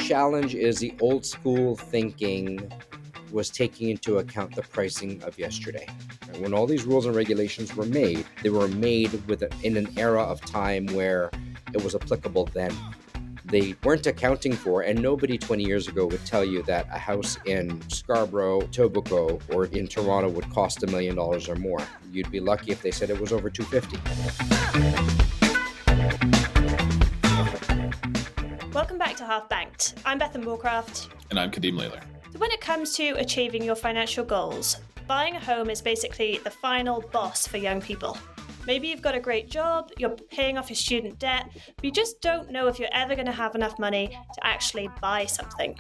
challenge is the old school thinking was taking into account the pricing of yesterday. When all these rules and regulations were made, they were made in an era of time where it was applicable then. They weren't accounting for, and nobody 20 years ago would tell you that a house in Scarborough, Etobicoke, or in Toronto would cost $1 million or more. You'd be lucky if they said it was over $250. Welcome back to Half Banked. I'm Bethan Moorcraft. And I'm Cadeem Layler. So when it comes to achieving your financial goals, buying a home is basically the final boss for young people. Maybe you've got a great job, you're paying off your student debt, but you just don't know if you're ever going to have enough money to actually buy something.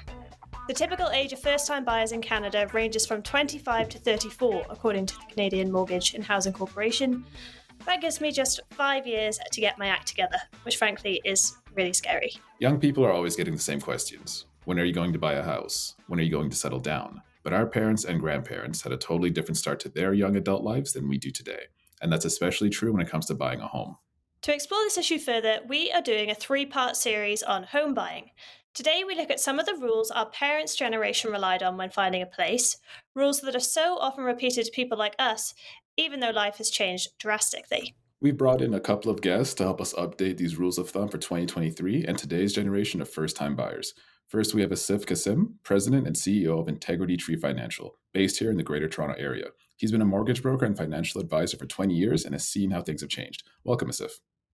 The typical age of first-time buyers in Canada ranges from 25 to 34, according to the Canadian Mortgage and Housing Corporation. That gives me just 5 years to get my act together, which frankly is really scary. Young people are always getting the same questions. When are you going to buy a house? When are you going to settle down? But our parents and grandparents had a totally different start to their young adult lives than we do today. And that's especially true when it comes to buying a home. To explore this issue further, we are doing a 3-part series on home buying. Today, we look at some of the rules our parents' generation relied on when finding a place, rules that are so often repeated to people like us, even though life has changed drastically. We brought in a couple of guests to help us update these rules of thumb for 2023 and today's generation of first-time buyers. First, we have Asif Kasim, President and CEO of Integrity Tree Financial, based here in the Greater Toronto Area. He's been a mortgage broker and financial advisor for 20 years and has seen how things have changed. Welcome, Asif.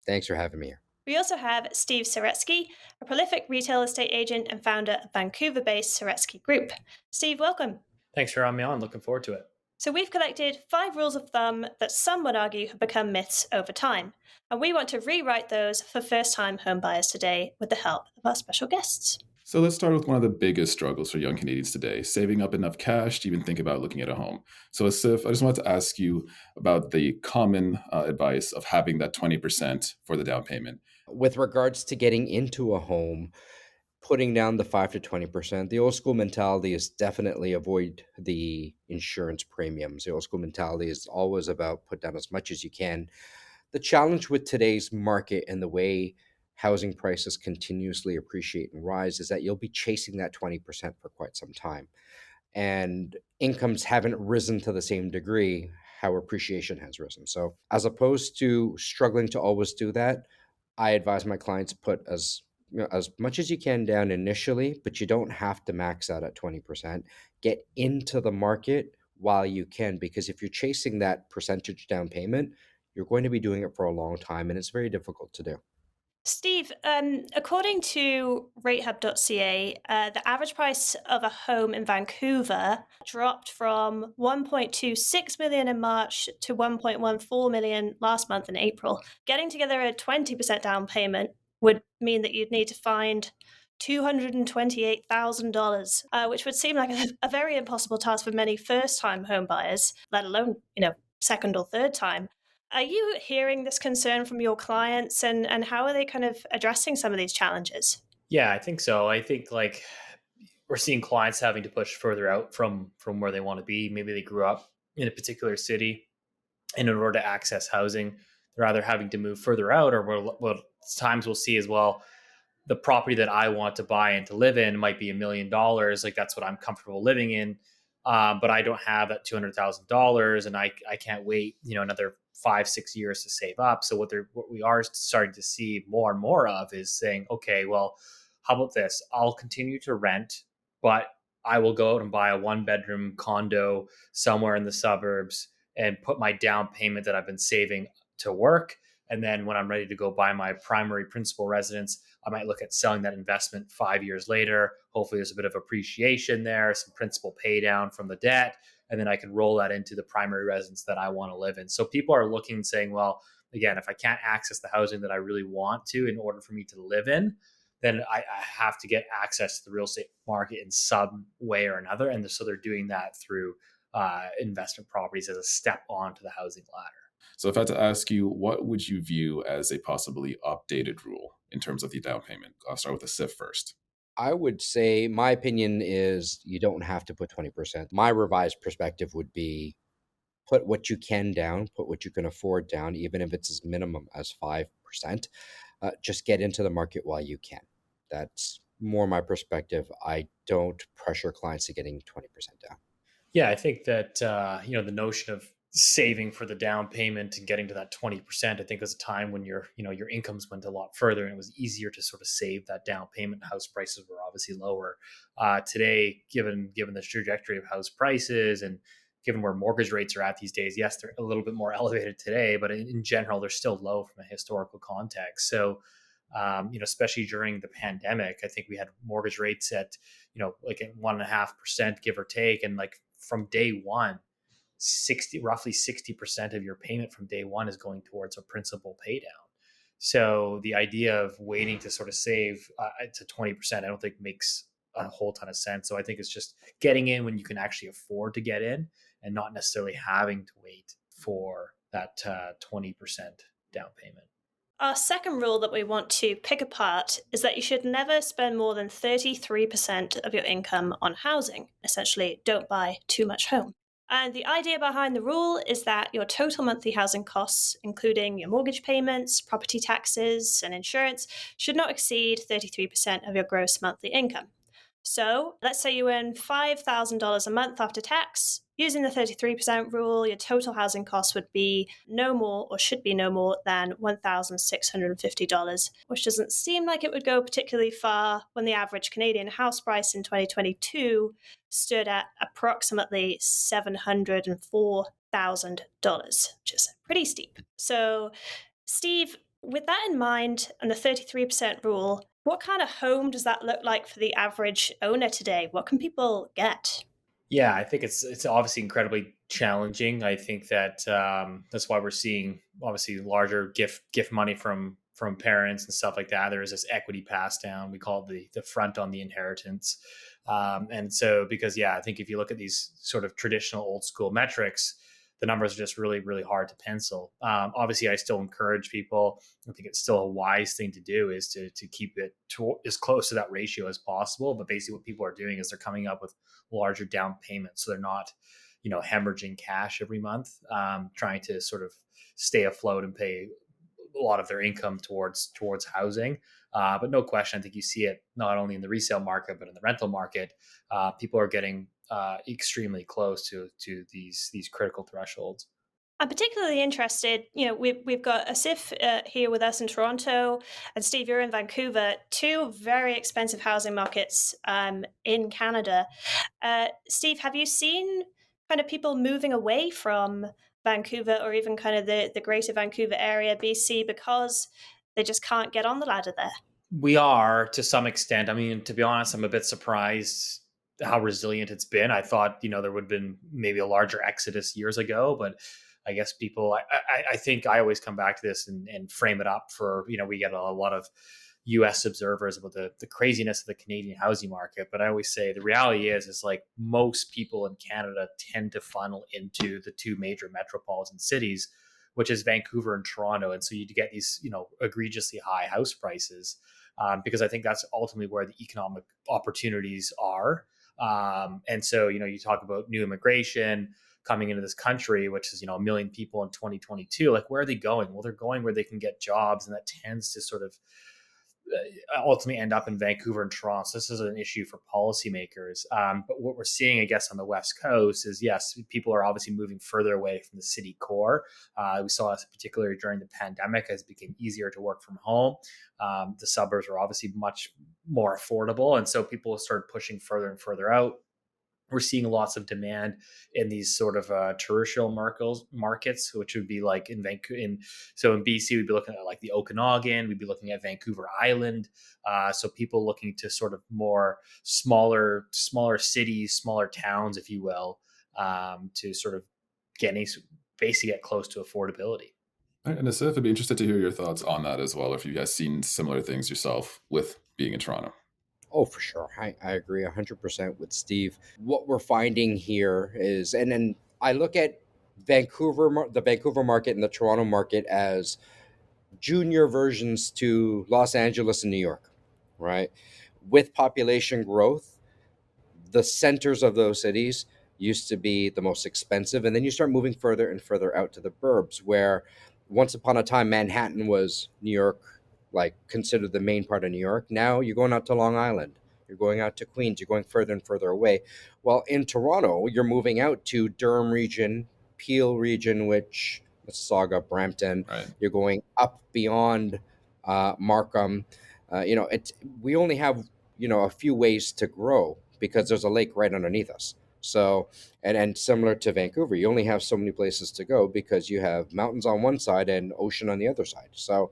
Thanks for having me here. We also have Steve Saretsky, a prolific retail estate agent and founder of Vancouver-based Saretsky Group. Steve, welcome. Thanks for having me on. Looking forward to it. So we've collected 5 rules of thumb that some would argue have become myths over time. And we want to rewrite those for first-time home buyers today with the help of our special guests. So let's start with one of the biggest struggles for young Canadians today, saving up enough cash to even think about looking at a home. So Asif, I just wanted to ask you about the common advice of having that 20% for the down payment. With regards to getting into a home, putting down the 5 to 20%, the old school mentality is definitely avoid the insurance premiums. The old school mentality is always about put down as much as you can. The challenge with today's market and the way housing prices continuously appreciate and rise is that you'll be chasing that 20% for quite some time. And incomes haven't risen to the same degree how appreciation has risen. So as opposed to struggling to always do that, I advise my clients put as much as you can down initially, but you don't have to max out at 20%. Get into the market while you can, because if you're chasing that percentage down payment, you're going to be doing it for a long time, and it's very difficult to do. Steve, according to ratehub.ca, the average price of a home in Vancouver dropped from $1.26 million in March to $1.14 million last month in April. Getting together a 20% down payment would mean that you'd need to find $228,000, which would seem like a very impossible task for many first-time home buyers, let alone, second or third time. Are you hearing this concern from your clients, and how are they kind of addressing some of these challenges? Yeah, I think so. I think we're seeing clients having to push further out from where they want to be. Maybe they grew up in a particular city, and in order to access housing, they're either having to move further out, or what times we'll see as well, the property that I want to buy and to live in might be $1 million. Like that's what I'm comfortable living in. But I don't have that $200,000, and I can't wait, another 5-6 years to save up. So what we are starting to see more and more of is saying, okay, well, how about this? I'll continue to rent, but I will go out and buy a 1-bedroom condo somewhere in the suburbs and put my down payment that I've been saving to work. And then when I'm ready to go buy my primary principal residence, I might look at selling that investment 5 years later. Hopefully there's a bit of appreciation there, some principal pay down from the debt, and then I can roll that into the primary residence that I want to live in. So people are looking and saying, well, again, if I can't access the housing that I really want to in order for me to live in, then I have to get access to the real estate market in some way or another. And so they're doing that through investment properties as a step onto the housing ladder. So if I had to ask you, what would you view as a possibly updated rule in terms of the down payment? I'll start with Asif first. I would say my opinion is you don't have to put 20%. My revised perspective would be put what you can down, put what you can afford down, even if it's as minimum as 5%. Just get into the market while you can. That's more my perspective. I don't pressure clients to getting 20% down. Yeah, I think that the notion of saving for the down payment and getting to that 20%, I think was a time when your incomes went a lot further and it was easier to sort of save that down payment. House prices were obviously lower. Today, given the trajectory of house prices and given where mortgage rates are at these days, yes, they're a little bit more elevated today, but in general, they're still low from a historical context. So, especially during the pandemic, I think we had mortgage rates at, like at 1.5%, give or take. And like from day one, roughly 60% of your payment from day one is going towards a principal pay down. So the idea of waiting to sort of save to 20%, I don't think makes a whole ton of sense. So I think it's just getting in when you can actually afford to get in and not necessarily having to wait for that 20% down payment. Our second rule that we want to pick apart is that you should never spend more than 33% of your income on housing. Essentially, don't buy too much home. And the idea behind the rule is that your total monthly housing costs, including your mortgage payments, property taxes, and insurance, should not exceed 33% of your gross monthly income. So let's say you earn $5,000 a month after tax. Using the 33% rule, your total housing cost would be no more, or should be no more, than $1,650, which doesn't seem like it would go particularly far when the average Canadian house price in 2022 stood at approximately $704,000, which is pretty steep. So, Steve, with that in mind and the 33% rule, what kind of home does that look like for the average owner today? What can people get? Yeah, I think it's obviously incredibly challenging. I think that that's why we're seeing obviously larger gift money from parents and stuff like that. There is this equity pass down. We call it the front on the inheritance. And so because I think if you look at these sort of traditional old school metrics, the numbers are just really, really hard to pencil. Obviously, I still encourage people. I think it's still a wise thing to do is to keep it as close to that ratio as possible. But basically, what people are doing is they're coming up with larger down payments, so they're not, hemorrhaging cash every month, trying to sort of stay afloat and pay a lot of their income towards housing. But no question, I think you see it not only in the resale market but in the rental market. People are getting extremely close to these critical thresholds. I'm particularly interested. We've got Asif here with us in Toronto, and Steve, you're in Vancouver. Two very expensive housing markets in Canada. Steve, have you seen kind of people moving away from Vancouver or even kind of the greater Vancouver area, BC, because they just can't get on the ladder there? We are to some extent. I mean, to be honest, I'm a bit surprised how resilient it's been. I thought, there would have been maybe a larger exodus years ago, but I guess people, I think I always come back to this and frame it up for, we get a lot of US observers about the craziness of the Canadian housing market. But I always say the reality is like most people in Canada tend to funnel into the two major metropolitan cities, which is Vancouver and Toronto. And so you get these, egregiously high house prices because I think that's ultimately where the economic opportunities are. And so, you talk about new immigration coming into this country, which is, a million people in 2022. Like, where are they going? Well, they're going where they can get jobs. And that tends to sort of ultimately end up in Vancouver and Toronto. So this is an issue for policymakers. But what we're seeing, I guess, on the West Coast is, yes, people are obviously moving further away from the city core. We saw this particularly during the pandemic as it became easier to work from home. The suburbs were obviously much more affordable. And so people started pushing further and further out. We're seeing lots of demand in these sort of terrestrial markets, which would be like in Vancouver. So in BC, we'd be looking at like the Okanagan. We'd be looking at Vancouver Island. So people looking to sort of more smaller cities, smaller towns, if you will, to sort of basically get close to affordability. And Asif, I'd be interested to hear your thoughts on that as well, if you guys seen similar things yourself with being in Toronto. Oh, for sure. I agree 100% with Steve. What we're finding here is, and then I look at the Vancouver market and the Toronto market as junior versions to Los Angeles and New York, right? With population growth, the centers of those cities used to be the most expensive. And then you start moving further and further out to the burbs, where once upon a time, Manhattan was New York, like considered the main part of New York. Now you're going out to Long Island, you're going out to Queens, you're going further and further away. Well, in Toronto, you're moving out to Durham region, Peel region, which Mississauga, Brampton. Right. You're going up beyond Markham. It's we only have a few ways to grow because there's a lake right underneath us. So and similar to Vancouver, you only have so many places to go because you have mountains on one side and ocean on the other side. So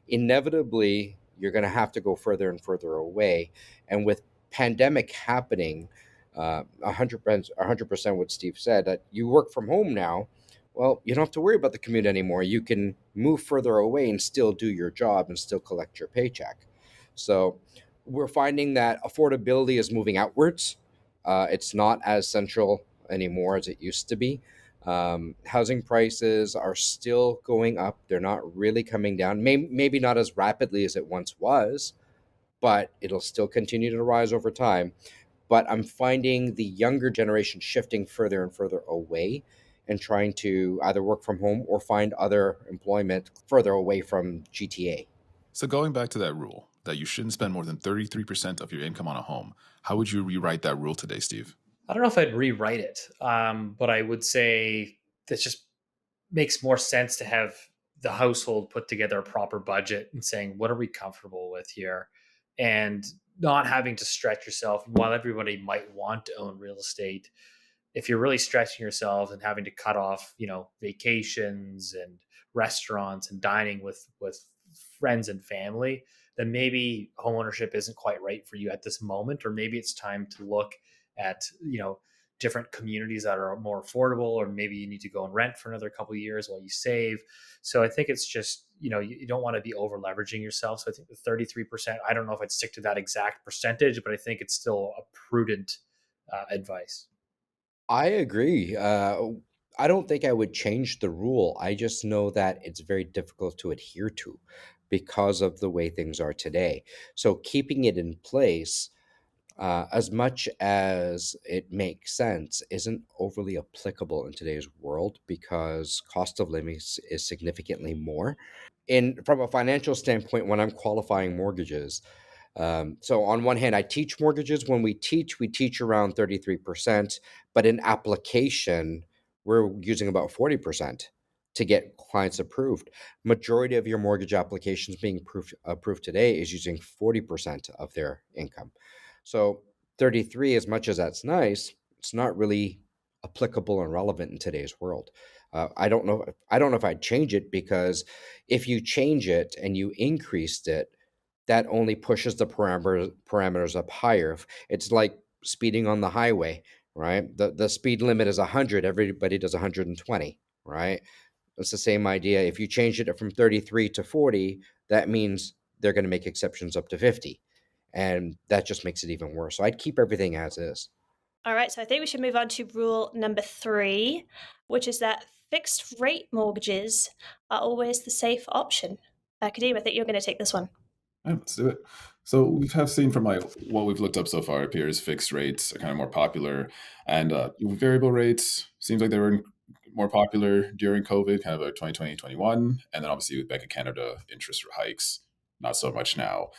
inevitably you're going to have to go further and further away. And with pandemic happening, 100% what Steve said, that you work from home now, well, you don't have to worry about the commute anymore. You can move further away and still do your job and still collect your paycheck. So we're finding that affordability is moving outwards. It's not as central anymore as it used to be. Housing prices are still going up. They're not really coming down. Maybe not as rapidly as it once was, but it'll still continue to rise over time. But I'm finding the younger generation shifting further and further away and trying to either work from home or find other employment further away from GTA. So going back to that rule that you shouldn't spend more than 33% of your income on a home, how would you rewrite that rule today, Steve? I don't know if I'd rewrite it, but I would say that just makes more sense to have the household put together a proper budget and saying, what are we comfortable with here? And not having to stretch yourself. While everybody might want to own real estate, if you're really stretching yourself and having to cut off, vacations and restaurants and dining with friends and family, then maybe homeownership isn't quite right for you at this moment, or maybe it's time to look at different communities that are more affordable, or maybe you need to go and rent for another couple of years while you save. So I think it's just you don't want to be over leveraging yourself. So I think the 33%, I don't know if I'd stick to that exact percentage, but I think it's still a prudent advice. I agree. I don't think I would change the rule. I just know that it's very difficult to adhere to because of the way things are today. So keeping it in place, as much as it makes sense, isn't overly applicable in today's world because cost of living is significantly more. In from a financial standpoint, when I'm qualifying mortgages, so on one hand, I teach mortgages. When we teach around 33%, but in application, we're using about 40% to get clients approved. Majority of your mortgage applications being approved today is using 40% of their income. So 33, as much as that's nice, it's not really applicable and relevant in today's world. I don't know if I'd change it because if you change it and you increased it, that only pushes the parameters up higher. It's like speeding on the highway, right? The speed limit is 100, everybody does 120, right? It's the same idea. If you change it from 33 to 40, that means they're going to make exceptions up to 50. And that just makes it even worse. So I'd keep everything as is. All right, so I think we should move on to rule number 3, which is that fixed rate mortgages are always the safe option. Kadeem, I think you're going to take this one. Yeah, let's do it. So we have seen from what we've looked up so far, it appears fixed rates are kind of more popular, and variable rates seems like they were more popular during COVID, kind of like 2020, 21, and then obviously with Bank of Canada interest hikes, not so much now.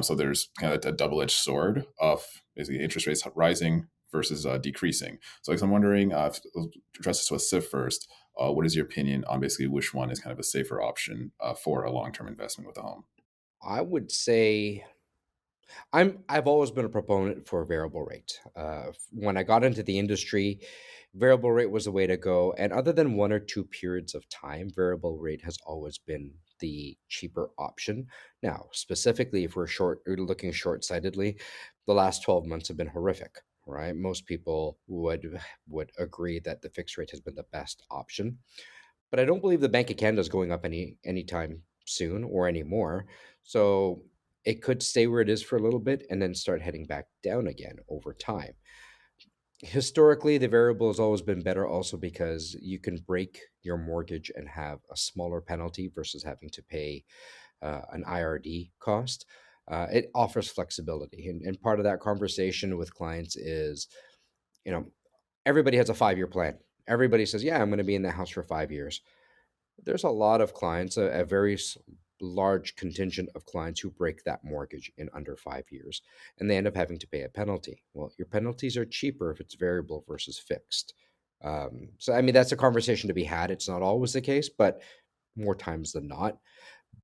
So there's kind of a double-edged sword of basically interest rates rising versus decreasing. So I'm wondering, I'll address this to Asif first. What is your opinion on basically which one is kind of a safer option for a long-term investment with a home? I would say I've always been a proponent for variable rate. When I got into the industry, variable rate was the way to go. And other than one or two periods of time, variable rate has always been the cheaper option. Now, specifically, if we're looking short-sightedly, the last 12 months have been horrific, right? Most people would agree that the fixed rate has been the best option. But I don't believe the Bank of Canada is going up anytime soon or anymore. So it could stay where it is for a little bit and then start heading back down again over time. Historically, the variable has always been better also because you can break your mortgage and have a smaller penalty versus having to pay an IRD cost. It offers flexibility. And part of that conversation with clients is, you know, everybody has a 5 year plan. Everybody says, yeah, I'm going to be in the house for 5 years. There's a lot of clients, a very large contingent of clients who break that mortgage in under 5 years, and they end up having to pay a penalty. Well, your penalties are cheaper if it's variable versus fixed. So, I mean, that's a conversation to be had. It's not always the case, but more times than not.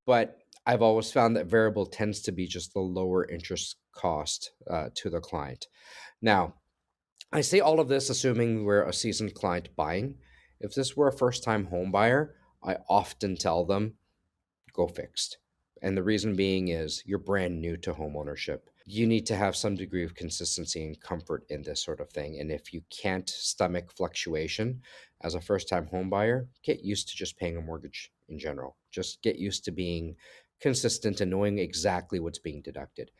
But I've always found that variable tends to be just the lower interest cost to the client. Now, I say all of this assuming we're a seasoned client buying. If this were a first time home buyer, I often tell them go fixed. And the reason being is you're brand new to home ownership. You need to have some degree of consistency and comfort in this sort of thing. And if you can't stomach fluctuation as a first time home buyer, get used to just paying a mortgage in general. Just get used to being consistent and knowing exactly what's being deducted.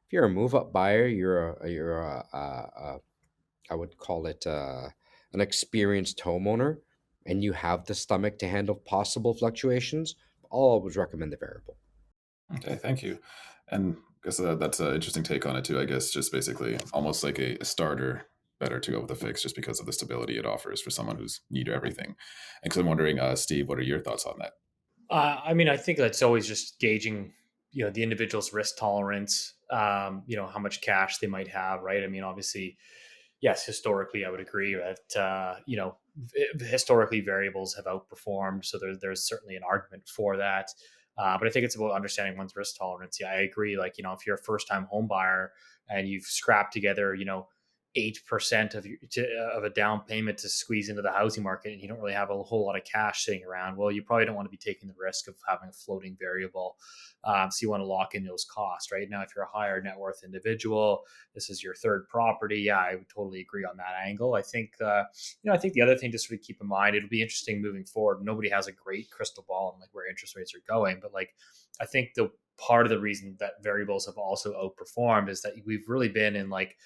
If you're a move up buyer, I would call it an experienced homeowner, and you have the stomach to handle possible fluctuations, I'll always recommend the variable. Okay, thank you. And I guess that's an interesting take on it too. I guess just basically almost like a starter, better to go with a fix just because of the stability it offers for someone who's new to everything. And because I'm wondering, Steve, what are your thoughts on that? I mean, I think that's always just gauging, the individual's risk tolerance, how much cash they might have, right? I mean, obviously, yes, historically, I would agree that, historically variables have outperformed. So there's certainly an argument for that. But I think it's about understanding one's risk tolerance. Yeah, I agree. Like, if you're a first time home buyer and you've scrapped together, 8% of a down payment to squeeze into the housing market, and you don't really have a whole lot of cash sitting around, well, you probably don't want to be taking the risk of having a floating variable. So you want to lock in those costs, right? Now, if you're a higher net worth individual, this is your third property. Yeah, I would totally agree on that angle. I think, I think the other thing to sort of keep in mind, it'll be interesting moving forward. Nobody has a great crystal ball on like where interest rates are going, but like, I think the part of the reason that variables have also outperformed is that we've really been in like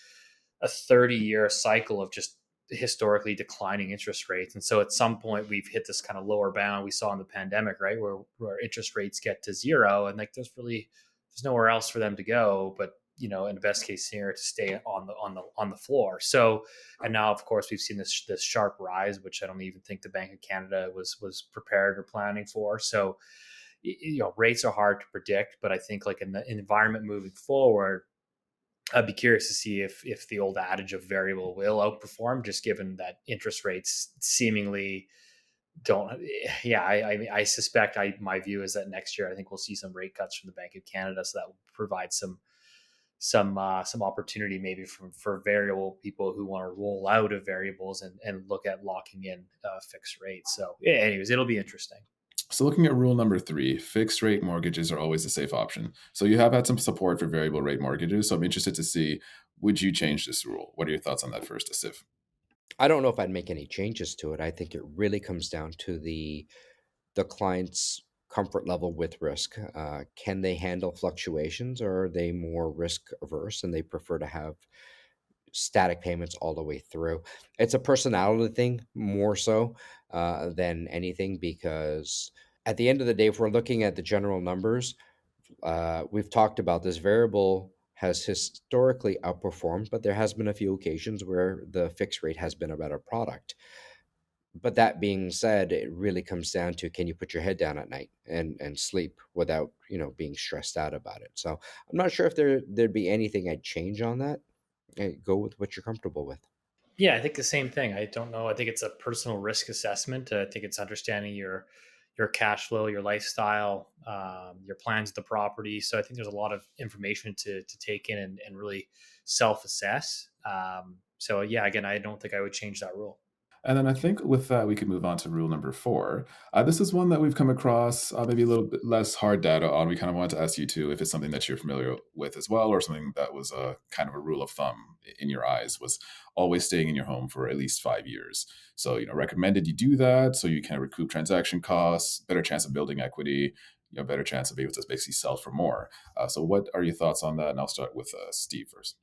a 30-year cycle of just historically declining interest rates. And so at some point we've hit this kind of lower bound we saw in the pandemic, right? Where interest rates get to zero and like there's nowhere else for them to go, but in the best case scenario to stay on the floor. So, and now of course we've seen this sharp rise, which I don't even think the Bank of Canada was prepared or planning for. So, rates are hard to predict, but I think like in the environment moving forward, I'd be curious to see if the old adage of variable will outperform, just given that interest rates seemingly don't. Yeah, I suspect my view is that next year I think we'll see some rate cuts from the Bank of Canada, so that will provide some opportunity maybe for variable people who want to roll out of variables and look at locking in fixed rates. So, yeah, anyways, it'll be interesting. So, looking at rule number 3, fixed rate mortgages are always a safe option. So, you have had some support for variable rate mortgages. So, I'm interested to see, would you change this rule? What are your thoughts on that first, Asif? I don't know if I'd make any changes to it. I think it really comes down to the client's comfort level with risk. Can they handle fluctuations, or are they more risk averse and they prefer to have static payments all the way through? It's a personality thing more so than anything, because at the end of the day, if we're looking at the general numbers, we've talked about this variable has historically outperformed, but there has been a few occasions where the fixed rate has been a better product. But that being said, it really comes down to, can you put your head down at night and sleep without being stressed out about it? So I'm not sure if there'd be anything I'd change on that. Go with what you're comfortable with. Yeah, I think the same thing. I don't know. I think it's a personal risk assessment. I think it's understanding your cash flow, your lifestyle, your plans of the property. So I think there's a lot of information to take in and really self assess. So yeah, again, I don't think I would change that rule. And then I think with that, we could move on to rule number 4. This is one that we've come across maybe a little bit less hard data on. We kind of wanted to ask you too if it's something that you're familiar with as well, or something that was kind of a rule of thumb in your eyes, was always staying in your home for at least 5 years. So, recommended you do that so you can recoup transaction costs, better chance of building equity, better chance of able to basically sell for more. So what are your thoughts on that? And I'll start with Steve first.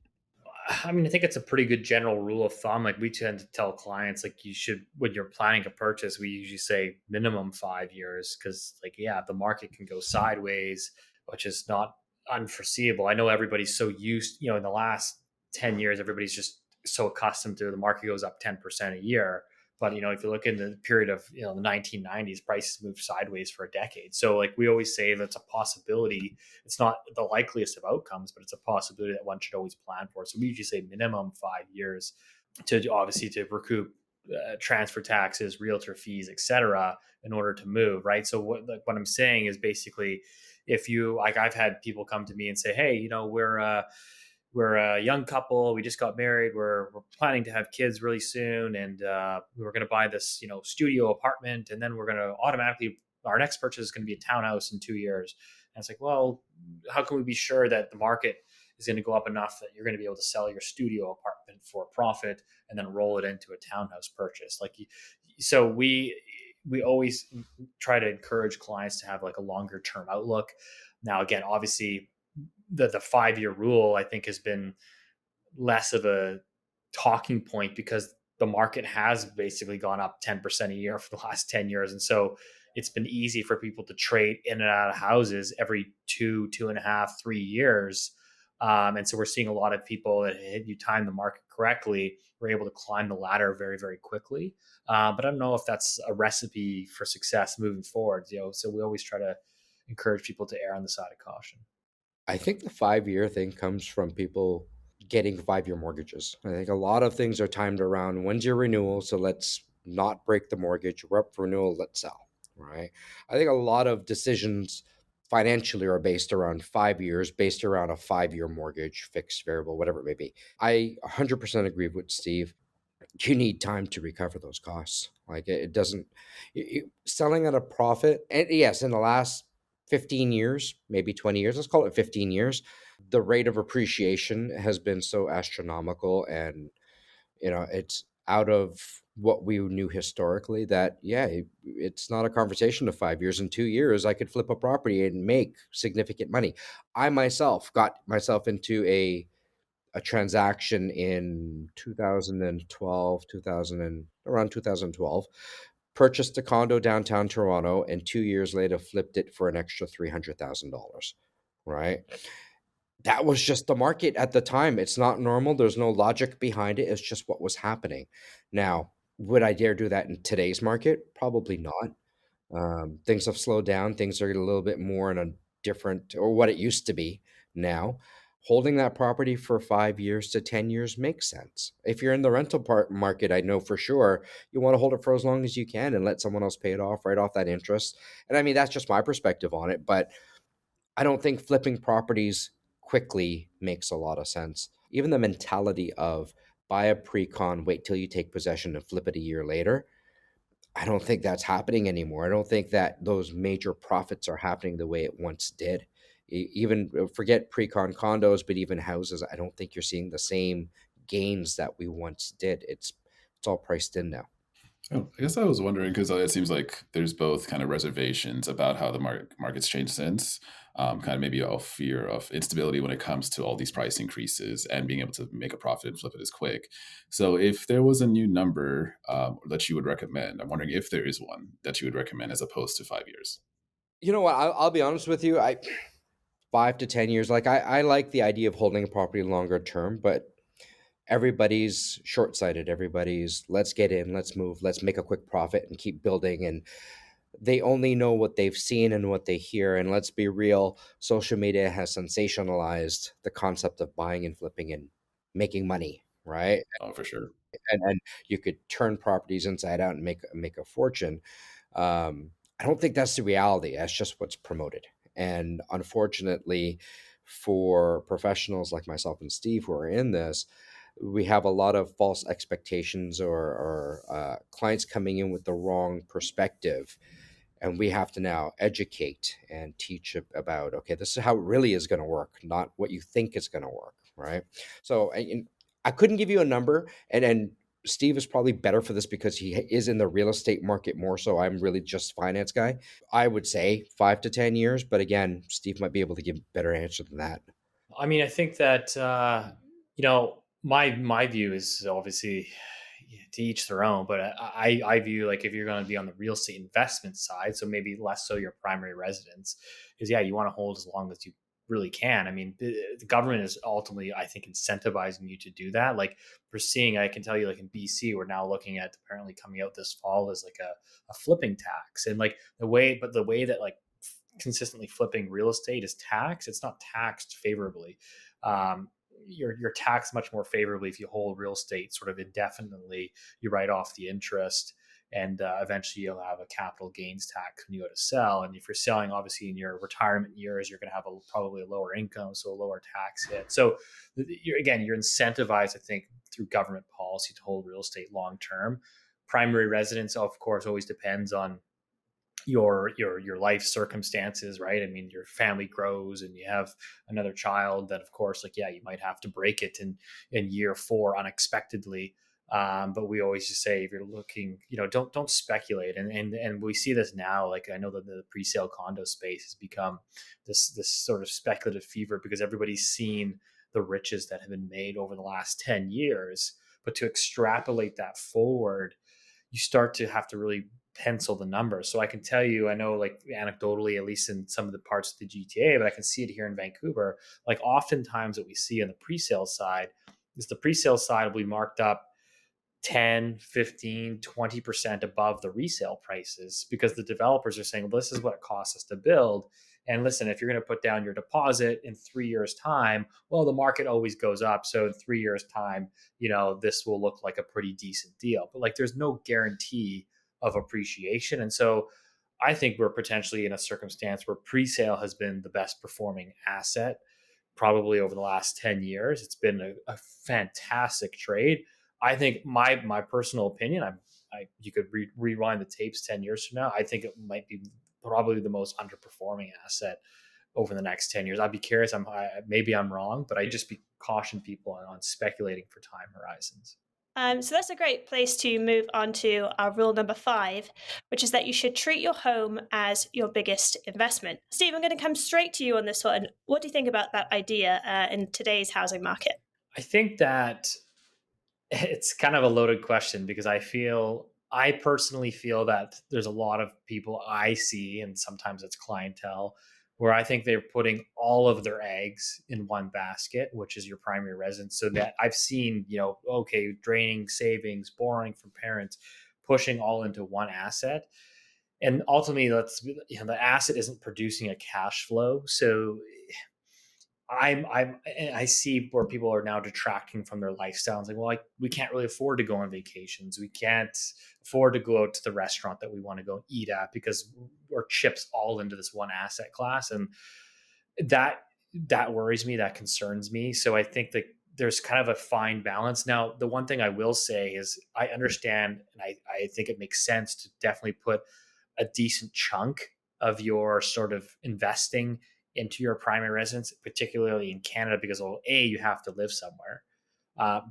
I mean, I think it's a pretty good general rule of thumb. Like we tend to tell clients, like you should, when you're planning a purchase, we usually say minimum 5 years because, like, yeah, the market can go sideways, which is not unforeseeable. I know everybody's so used, in the last 10 years, everybody's just so accustomed to the market goes up 10% a year. But if you look in the period of the 1990s, prices moved sideways for a decade. So like we always say, that's a possibility. It's not the likeliest of outcomes, but it's a possibility that one should always plan for. So we usually say minimum 5 years to obviously to recoup transfer taxes, realtor fees, etc., in order to move, right? So what I'm saying is basically, if you like, I've had people come to me and say, hey, we're a young couple. We just got married. We're planning to have kids really soon, and we were going to buy this studio apartment, and then we're going to automatically, our next purchase is going to be a townhouse in 2 years. And it's like, well, how can we be sure that the market is going to go up enough that you're going to be able to sell your studio apartment for a profit and then roll it into a townhouse purchase? So we always try to encourage clients to have like a longer term outlook. Now, again, obviously, the 5 year rule, I think, has been less of a talking point because the market has basically gone up 10% a year for the last 10 years. And so it's been easy for people to trade in and out of houses every 2.5, 3 years. And so we're seeing a lot of people that, if you time the market correctly, we're able to climb the ladder very, very quickly. But I don't know if that's a recipe for success moving forward. So we always try to encourage people to err on the side of caution. I think the 5 year thing comes from people getting 5 year mortgages. I think a lot of things are timed around when's your renewal, so let's not break the mortgage. We're up for renewal, let's sell. Right. I think a lot of decisions financially are based around 5 years, based around a 5 year mortgage, fixed, variable, whatever it may be. I 100% agree with Steve. You need time to recover those costs. Like it doesn't, selling at a profit. And yes, in the last 15 years, maybe 20 years, let's call it 15 years, the rate of appreciation has been so astronomical, and it's out of what we knew historically, that yeah, it's not a conversation of 5 years. In 2 years I could flip a property and make significant money. I myself got myself into a transaction in 2012, 2000 and around 2012, purchased a condo downtown Toronto, and 2 years later flipped it for an extra $300,000. Right. That was just the market at the time. It's not normal. There's no logic behind it. It's just what was happening. Now, would I dare do that in today's market? Probably not. Things have slowed down. Things are a little bit more in a different, or what it used to be now. Holding that property for 5 years to 10 years makes sense. If you're in the rental market, I know for sure you want to hold it for as long as you can and let someone else pay it off, write off that interest. And I mean, that's just my perspective on it. But I don't think flipping properties quickly makes a lot of sense. Even the mentality of buy a pre-con, wait till you take possession and flip it a year later, I don't think that's happening anymore. I don't think that those major profits are happening the way it once did. Even forget pre-con condos, but even houses, I don't think you're seeing the same gains that we once did. It's all priced in now. Oh, I guess I was wondering because it seems like there's both kind of reservations about how the market's changed since, kind of maybe a fear of instability when it comes to all these price increases and being able to make a profit and flip it as quick. So, if there was a new number that you would recommend, I'm wondering if there is one that you would recommend as opposed to 5 years. You know what? I'll be honest with you. 5 to 10 years, like I like the idea of holding a property longer term, but everybody's short-sighted. Everybody's let's get in, let's move, let's make a quick profit and keep building. And they only know what they've seen and what they hear. And let's be real, social media has sensationalized the concept of buying and flipping and making money, right? Oh, for sure. And you could turn properties inside out and make a fortune. I don't think that's the reality. That's just what's promoted. And unfortunately, for professionals like myself and Steve who are in this, we have a lot of false expectations, or clients coming in with the wrong perspective. And we have to now educate and teach about, okay, this is how it really is going to work, not what you think is going to work. Right. So I couldn't give you a number, and Steve is probably better for this because he is in the real estate market more so. I'm really just finance guy. I would say 5 to 10 years, but again, Steve might be able to give a better answer than that. I mean, I think that my view is obviously to each their own, but I view, like, if you're going to be on the real estate investment side, so maybe less so your primary residence, is yeah, you want to hold as long as you really can. I mean, the government is ultimately, I think, incentivizing you to do that. Like we're seeing, I can tell you, like in BC, we're now looking at apparently coming out this fall as like a flipping tax, and like the way that like consistently flipping real estate is taxed, it's not taxed favorably. Um, you're taxed much more favorably if you hold real estate sort of indefinitely. You write off the interest, and eventually you'll have a capital gains tax when you go to sell. And if you're selling, obviously in your retirement years, you're going to have probably a lower income, so a lower tax hit. So you're incentivized, I think, through government policy to hold real estate long term. Primary residence, of course, always depends on your life circumstances, right? I mean, your family grows and you have another child, then of course, like, yeah, you might have to break it in year 4 unexpectedly. But we always just say, if you're looking, don't speculate. And we see this now. Like, I know that the pre-sale condo space has become this sort of speculative fever because everybody's seen the riches that have been made over the last 10 years. But to extrapolate that forward, you start to have to really pencil the numbers. So I can tell you, I know, like, anecdotally, at least in some of the parts of the GTA, but I can see it here in Vancouver. Like, oftentimes what we see on the pre-sale side is the pre-sale side will be marked up 10, 15, 20% above the resale prices because the developers are saying, well, this is what it costs us to build. And listen, if you're going to put down your deposit in 3 years' time, well, the market always goes up. So in 3 years' time, this will look like a pretty decent deal. But like, there's no guarantee of appreciation. And so I think we're potentially in a circumstance where pre-sale has been the best performing asset probably over the last 10 years. It's been a fantastic trade. I think my personal opinion, you could rewind the tapes 10 years from now. I think it might be probably the most underperforming asset over the next 10 years. I'd be curious. Maybe I'm wrong, but I just be caution people on speculating for time horizons. So that's a great place to move on to our rule number 5, which is that you should treat your home as your biggest investment. Steve, I'm going to come straight to you on this one. What do you think about that idea in today's housing market? I think that it's kind of a loaded question because I personally feel that there's a lot of people I see, and sometimes it's clientele, where I think they're putting all of their eggs in one basket, which is your primary residence. So that I've seen, okay, draining savings, borrowing from parents, pushing all into one asset. And ultimately, the asset isn't producing a cash flow. So I see where people are now detracting from their lifestyle and saying, well, we can't really afford to go on vacations. We can't afford to go out to the restaurant that we want to go eat at because we're chips all into this one asset class. And that worries me. That concerns me. So I think that there's kind of a fine balance. Now, the one thing I will say is I understand, and I think it makes sense to definitely put a decent chunk of your sort of investing into your primary residence, particularly in Canada, because, well, A, you have to live somewhere,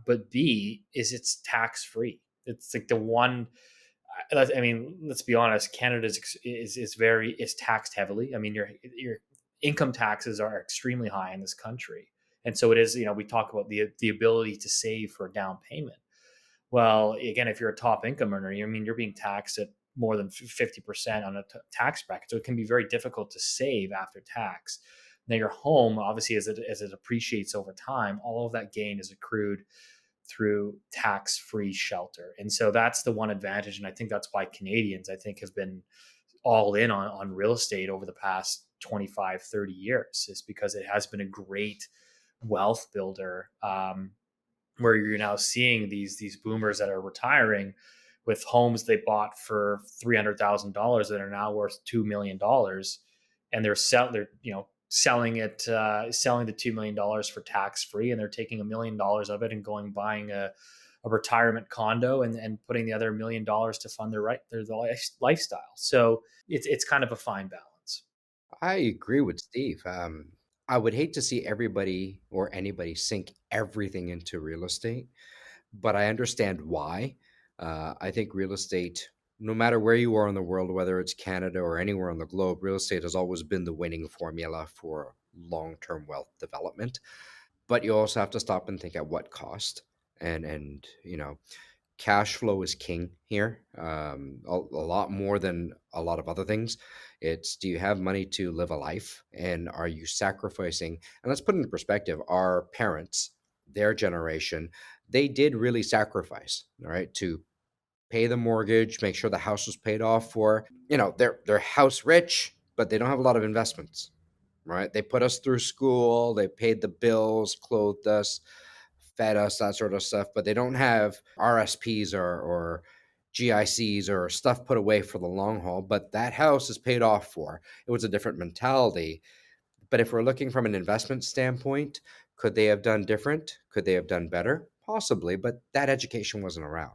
but B, is it's tax free. It's like the one. I mean, let's be honest. Canada is taxed heavily. I mean, your income taxes are extremely high in this country, and so it is. We talk about the ability to save for a down payment. Well, again, if you're a top income earner, you're being taxed at more than 50% on a tax bracket. So it can be very difficult to save after tax. Now, your home, obviously, as it appreciates over time, all of that gain is accrued through tax-free shelter. And so that's the one advantage. And I think that's why Canadians, I think, have been all in on real estate over the past 25, 30 years, is because it has been a great wealth builder, where you're now seeing these boomers that are retiring with homes they bought for $300,000 that are now worth $2 million, and they're selling the $2 million for tax free, and they're taking $1 million of it and buying a retirement condo and putting the other $1 million to fund their lifestyle. So it's kind of a fine balance. I agree with Steve. I would hate to see everybody or anybody sink everything into real estate, but I understand why. I think real estate, no matter where you are in the world, whether it's Canada or anywhere on the globe, real estate has always been the winning formula for long-term wealth development. But you also have to stop and think at what cost. And Cash flow is king here, a lot more than a lot of other things. It's, do you have money to live a life, and are you sacrificing? And let's put it in perspective. Our parents, their generation, they did really sacrifice, all right, to pay the mortgage, make sure the house was paid off for. They're house rich, but they don't have a lot of investments, right? They put us through school, they paid the bills, clothed us, fed us, that sort of stuff, but they don't have RSPs or GICs or stuff put away for the long haul. But that house is paid off for. It was a different mentality. But if we're looking from an investment standpoint, could they have done different? Could they have done better? Possibly, but that education wasn't around.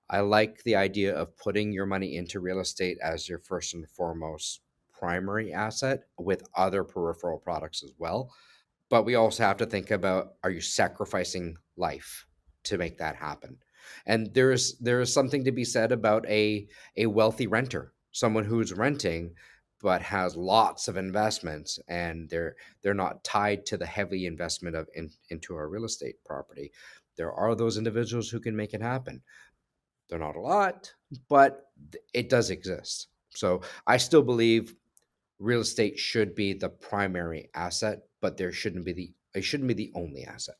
I like the idea of putting your money into real estate as your first and foremost primary asset with other peripheral products as well. But we also have to think about, are you sacrificing life to make that happen? And there is something to be said about a wealthy renter, someone who's renting but has lots of investments, and they're not tied to the heavy investment into a real estate property. There are those individuals who can make it happen. They're not a lot, but it does exist. So I still believe real estate should be the primary asset, but it shouldn't be the only asset.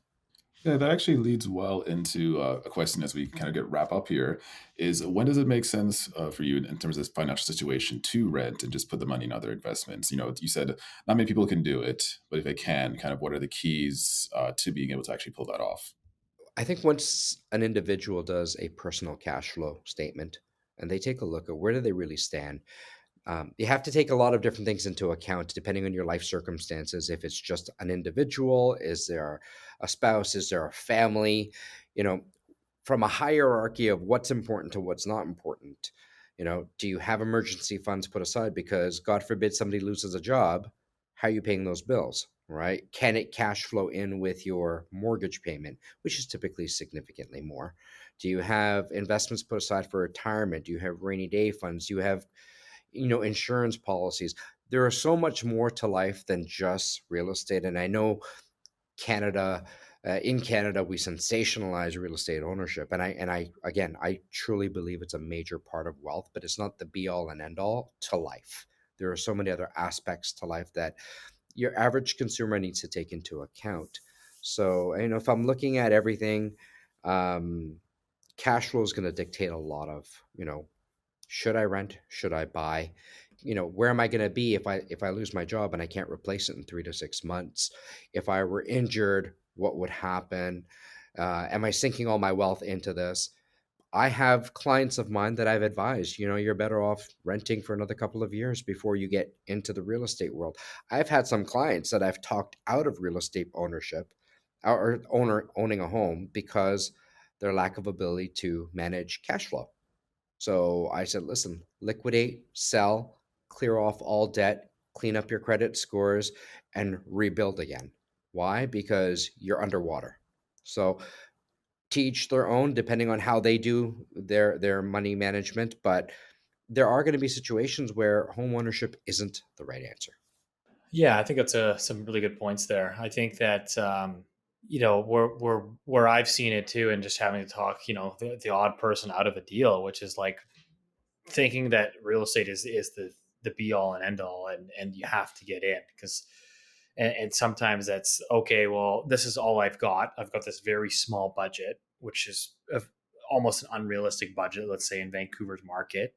Yeah, that actually leads well into a question as we kind of get wrap up here. Is when does it make sense for you in terms of this financial situation to rent and just put the money in other investments? You said not many people can do it, but if they can, kind of what are the keys to being able to actually pull that off? I think once an individual does a personal cash flow statement and they take a look at where do they really stand, you have to take a lot of different things into account depending on your life circumstances. If it's just an individual, is there a spouse, is there a family? You know, from a hierarchy of what's important to what's not important. Do you have emergency funds put aside because God forbid somebody loses a job? How are you paying those bills? Right? Can it cash flow in with your mortgage payment, which is typically significantly more? Do you have investments put aside for retirement? Do you have rainy day funds? Do you have, insurance policies? There is so much more to life than just real estate. And I know Canada, in Canada, we sensationalize real estate ownership, and I again, I truly believe it's a major part of wealth, but it's not the be all and end all to life. There are so many other aspects to life that your average consumer needs to take into account. So, if I'm looking at everything, um, cash flow is going to dictate a lot of, should I rent? Should I buy? Where am I going to be if I lose my job and I can't replace it in 3 to 6 months? If I were injured, what would happen? Am I sinking all my wealth into this? I have clients of mine that I've advised, you're better off renting for another couple of years before you get into the real estate world. I've had some clients that I've talked out of real estate ownership or owning a home because their lack of ability to manage cash flow. So I said, listen, liquidate, sell, clear off all debt, clean up your credit scores, and rebuild again. Why? Because you're underwater. So teach their own, depending on how they do their money management. But there are going to be situations where home ownership isn't the right answer. Yeah, I think that's some really good points there. I think that where I've seen it too, and just having to talk, the odd person out of a deal, which is like thinking that real estate is the be all and end all, and you have to get in because, and sometimes that's okay. Well, this is all I've got. I've got this very small budget, which is almost an unrealistic budget. Let's say in Vancouver's market,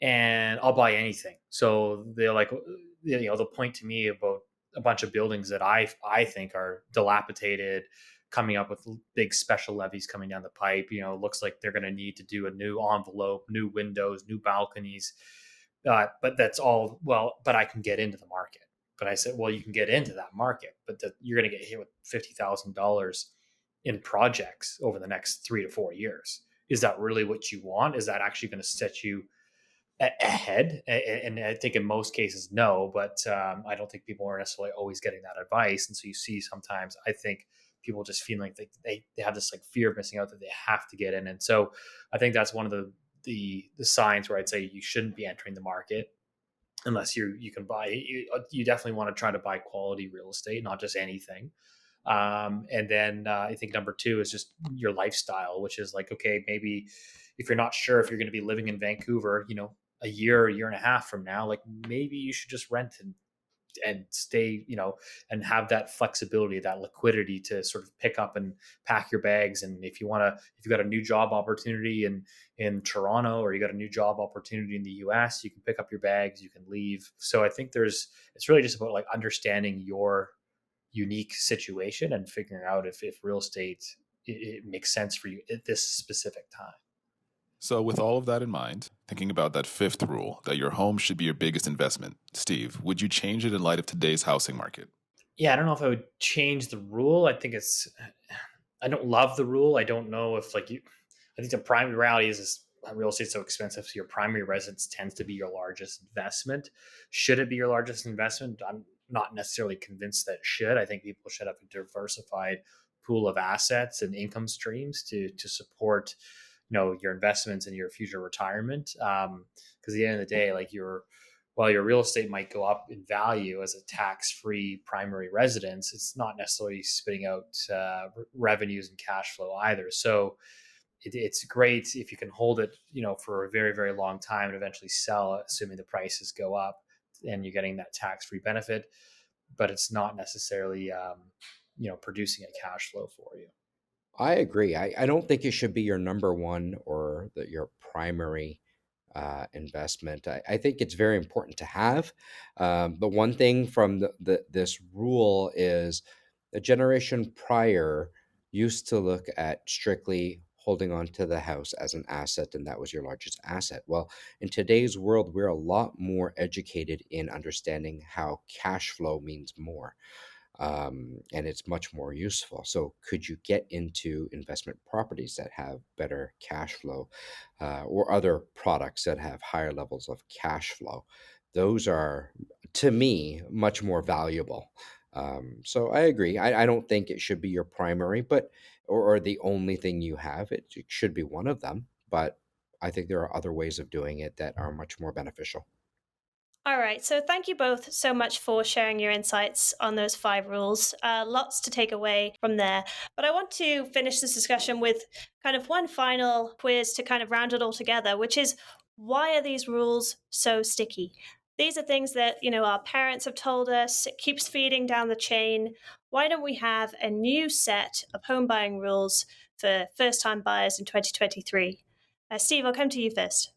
and I'll buy anything. So they're like, they'll point to me about a bunch of buildings that I think are dilapidated, coming up with big special levies coming down the pipe. It looks like they're going to need to do a new envelope, new windows, new balconies. But that's all well. But I can get into the market. But I said, well, you can get into that market, but you're going to get hit with $50,000 in projects over the next 3 to 4 years. Is that really what you want? Is that actually going to set you ahead? And I think in most cases, no, but I don't think people are necessarily always getting that advice. And so you see sometimes, I think people just feeling like they have this like fear of missing out that they have to get in. And so I think that's one of the signs where I'd say you shouldn't be entering the market unless you can buy. You definitely want to try to buy quality real estate, not just anything. And then I think number two is just your lifestyle, which is like, okay, maybe if you're not sure if you're going to be living in Vancouver, a year and a half from now, like maybe you should just rent and stay, and have that flexibility, that liquidity to sort of pick up and pack your bags. And if you got a new job opportunity in Toronto, or you got a new job opportunity in the US, you can pick up your bags, you can leave. So I think it's really just about like understanding your unique situation and figuring out if real estate it makes sense for you at this specific time. So, with all of that in mind, thinking about that fifth rule that your home should be your biggest investment, Steve, would you change it in light of today's housing market? Yeah, I don't know if I would change the rule. I don't love the rule. I don't know if I think the primary reality is real estate's so expensive. So your primary residence tends to be your largest investment. Should it be your largest investment? I'm not necessarily convinced that it should. I think people should have a diversified pool of assets and income streams to support, your investments and your future retirement. Because at the end of the day, while your real estate might go up in value as a tax-free primary residence, it's not necessarily spitting out revenues and cash flow either. So it's great if you can hold it, for a very, very long time and eventually sell, assuming the prices go up and you're getting that tax-free benefit. But it's not necessarily, producing a cash flow for you. I agree. I don't think it should be your number one or your primary investment. I think it's very important to have. But one thing from this rule is the generation prior used to look at strictly holding on to the house as an asset, and that was your largest asset. Well, in today's world, we're a lot more educated in understanding how cash flow means more, and it's much more useful. So, could you get into investment properties that have better cash flow, or other products that have higher levels of cash flow? Those are, to me, much more valuable. So, I agree. I don't think it should be your primary, but or the only thing you have. It should be one of them, but I think there are other ways of doing it that are much more beneficial. All right, so thank you both so much for sharing your insights on those five rules. Lots to take away from there. But I want to finish this discussion with kind of one final quiz to kind of round it all together, which is, why are these rules so sticky? These are things that, our parents have told us, it keeps feeding down the chain. Why don't we have a new set of home buying rules for first time buyers in 2023? Steve, I'll come to you first.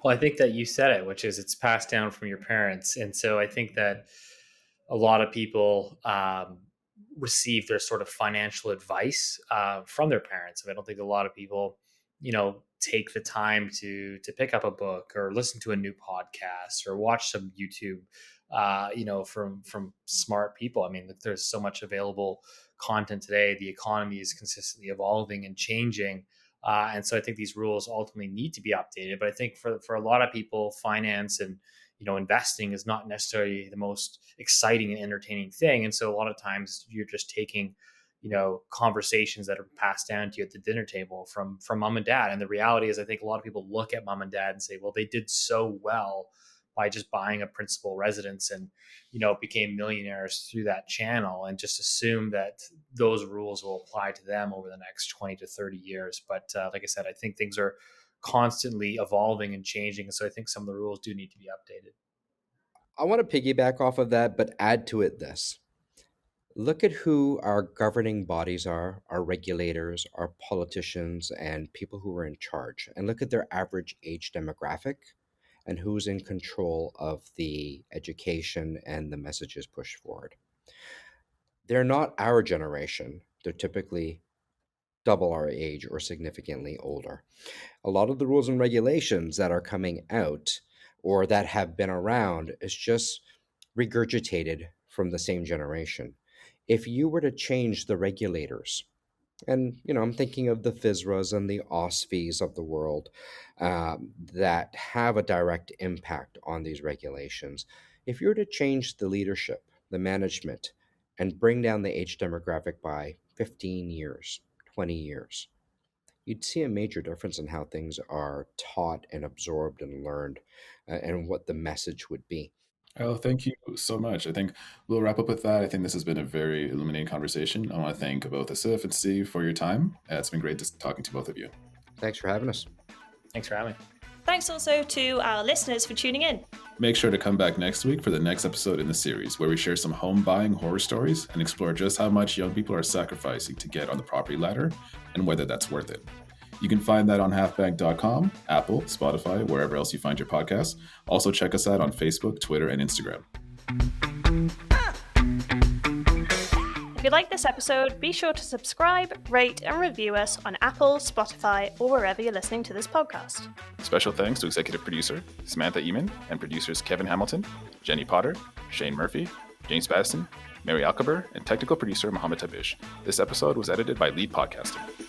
Well, I think that you said it, which is it's passed down from your parents. And so I think that a lot of people receive their sort of financial advice from their parents. I don't think a lot of people, take the time to pick up a book or listen to a new podcast or watch some YouTube, from smart people. I mean, there's so much available content today. The economy is consistently evolving and changing. And so I think these rules ultimately need to be updated. But I think for a lot of people, finance and investing is not necessarily the most exciting and entertaining thing. And so a lot of times you're just taking, conversations that are passed down to you at the dinner table from mom and dad. And the reality is, I think a lot of people look at mom and dad and say, well, they did so well by just buying a principal residence and, became millionaires through that channel, and just assume that those rules will apply to them over the next 20 to 30 years. But like I said, I think things are constantly evolving and changing. And so I think some of the rules do need to be updated. I want to piggyback off of that, but add to it this. Look at who our governing bodies are, our regulators, our politicians, and people who are in charge, and look at their average age demographic and who's in control of the education and the messages pushed forward. They're not our generation. They're typically double our age or significantly older. A lot of the rules and regulations that are coming out or that have been around is just regurgitated from the same generation. If you were to change the regulators, and I'm thinking of the FISRAs and the OSFIs of the world, that have a direct impact on these regulations. If you were to change the leadership, the management, and bring down the age demographic by 15 years, 20 years, you'd see a major difference in how things are taught and absorbed and learned, and what the message would be. Oh, thank you so much. I think we'll wrap up with that. I think this has been a very illuminating conversation. I want to thank both Asif and Steve for your time. It's been great just talking to both of you. Thanks for having us. Thanks for having me. Thanks also to our listeners for tuning in. Make sure to come back next week for the next episode in the series, where we share some home buying horror stories and explore just how much young people are sacrificing to get on the property ladder and whether that's worth it. You can find that on halfbank.com, Apple, Spotify, wherever else you find your podcasts. Also check us out on Facebook, Twitter, and Instagram. If you like this episode, be sure to subscribe, rate, and review us on Apple, Spotify, or wherever you're listening to this podcast. Special thanks to executive producer Samantha Eamon and producers Kevin Hamilton, Jenny Potter, Shane Murphy, James Baston, Mary Alcaber, and technical producer Mohammed Tabish. This episode was edited by Lead Podcasting.